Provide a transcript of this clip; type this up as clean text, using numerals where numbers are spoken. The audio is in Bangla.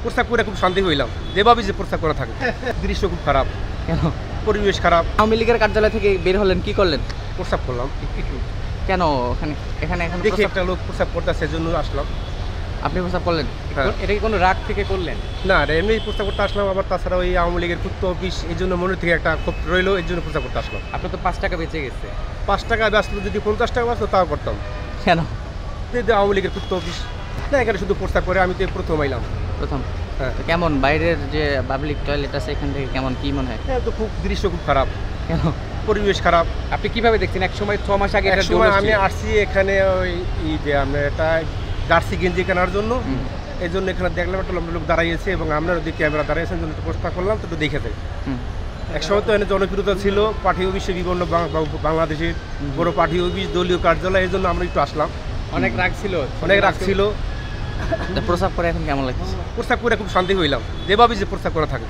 প্রস্তাব করে খুব শান্তি হইলাম, যেভাবে যে প্রস্তাব করা থাকে। দৃশ্য খুব খারাপ, কেন? পরিবেশ খারাপ। আওয়ামী লীগের কার্যালয় থেকে বের হলেন, কি করলেন? প্রস্তাব করলাম একটু, কেন এখানে এখন দেখি একটা লোক প্রস্তাব করতেছে, সেজন্য আসলাম। আপনি প্রস্তাব করলেন? হ্যাঁ। এটা কি কোনো রাগ থেকে করলেন? না, এমনি প্রস্তাব করতে আসলাম। আবার তাছাড়া ওই আওয়ামী লীগের কুত্ত অফিস, এই জন্য মনে থেকে একটা ক্ষোভ রইলো, এই জন্য প্রস্তাব করতে আসলাম। আপনার তো 5 টাকা বেঁচে গেছে। 5 টাকা ব্যস্ত, যদি 50 টাকা ব্যস্ত তাও করতাম। কেন? আওয়ামী লীগের কুত্ত অফিস না, এখানে শুধু প্রস্তাব করে। আমি তো প্রথম আইলাম। প্রথম? হ্যাঁ। তো কেমন বাইরের যে পাবলিক টয়লেট আছে এখান থেকে কেমন, কি মনে হয়? হ্যাঁ, তো খুব দৃশ্য খুব খারাপ, কেন? পরিবেশ খারাপ। আপনি কিভাবে দেখছেন? এক সময় 6 মাস আগে এক এটা সময় জমজ আমি ছিল। আসছি এখানে ওই আমরা একটা জার্সি গেঞ্জি কেনার জন্য। এই জন্য এখানে দেখলাম একটা লম্বা লোক দাঁড়িয়েছে এবং আপনার ওদিকে ক্যামেরা দাঁড়িয়েছেন, জন্য একটু প্রস্তাব করলাম, তো একটু দেখে যাই। এক সময় তো এখানে জনপ্রিয়তা ছিল, পার্টি অফিসে বিভিন্ন বাংলাদেশের বড় পার্টি অফিস, দলীয় কার্যালয়, এই জন্য আমরা একটু আসলাম। অনেক রাগ ছিল, অনেক রাগ ছিল। প্রস্তাব করে এখন কেমন লাগছে? প্রস্তাব করে খুব শান্তি হইলাম, যেভাবে যে প্রস্তাব করা থাকে।